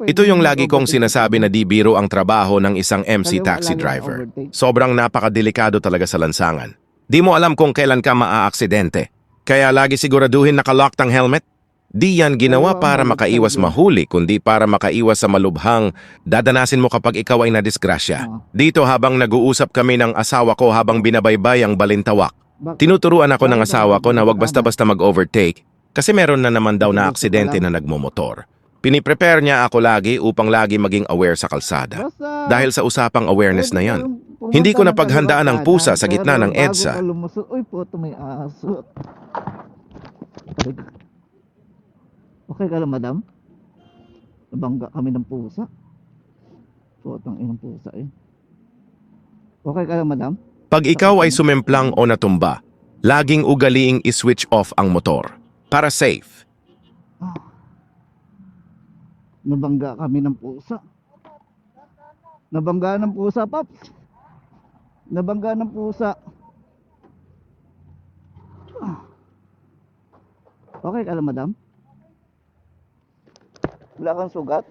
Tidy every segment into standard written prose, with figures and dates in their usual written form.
Ito yung lagi kong sinasabi na di biro ang trabaho ng isang MC taxi driver. Sobrang napakadelikado talaga sa lansangan. Di mo alam kung kailan ka maaaksidente. Kaya lagi siguraduhin nakalock ang helmet. Di yan ginawa para makaiwas mahuli, kundi para makaiwas sa malubhang dadanasin mo kapag ikaw ay nadisgrasya. Dito habang nag-uusap kami ng asawa ko habang binabaybay ang balintawak, tinuturuan ako ng asawa ko na wag basta-basta mag-overtake kasi meron na naman daw na aksidente na nagmumotor. Piniprepare niya ako lagi upang lagi maging aware sa kalsada. Dahil sa usapang awareness na yan, hindi ko napaghandaan ang pusa sa gitna ng EDSA. Uy, puto, may aso. Okay ka lang, madam? Nabangga kami ng pusa. Putang inang pusa eh. Okay ka lang, madam? Pag ikaw ay sumemplang o natumba, laging ugaliing i-switch off ang motor para safe. Nabangga kami ng pusa. Nabangga ng pusa, Paps. Nabangga ng pusa. Okay ka lang, madam? Wala kang sugat?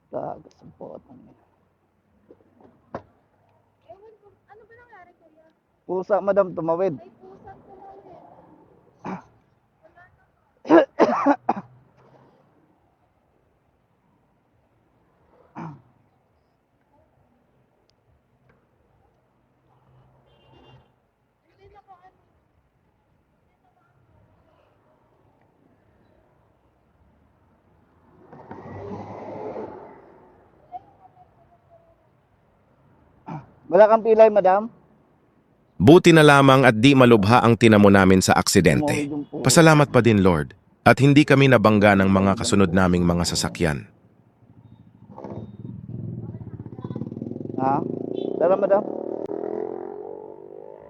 Tagas ang potang niya. Ewan ko, ano ba nangyari kuya? Pusa, madam, tumawid. Ay, pusa tumawid. Hindi na ko ano. Wala kang pilay, madam? Buti na lamang at di malubha ang tinamo namin sa aksidente. Pasalamat pa din, Lord. At hindi kami nabangga ng mga kasunod naming mga sasakyan. Ha? Tara, madam.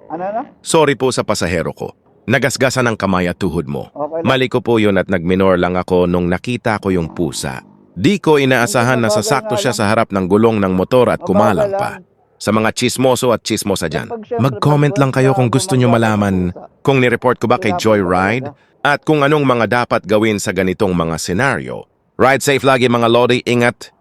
Ano na? Sorry po sa pasahero ko. Nagasgasan ang kamay at tuhod mo. Okay lang. Mali ko po yun at nagminor lang ako nung nakita ko yung pusa. Di ko inaasahan na sasakto siya sa harap ng gulong ng motor at kumalang pa. Sa mga chismoso at chismosa dyan, mag-comment lang kayo kung gusto nyo malaman kung nireport ko ba kay Joyride at kung anong mga dapat gawin sa ganitong mga senaryo. Ride safe lagi mga lodi, ingat!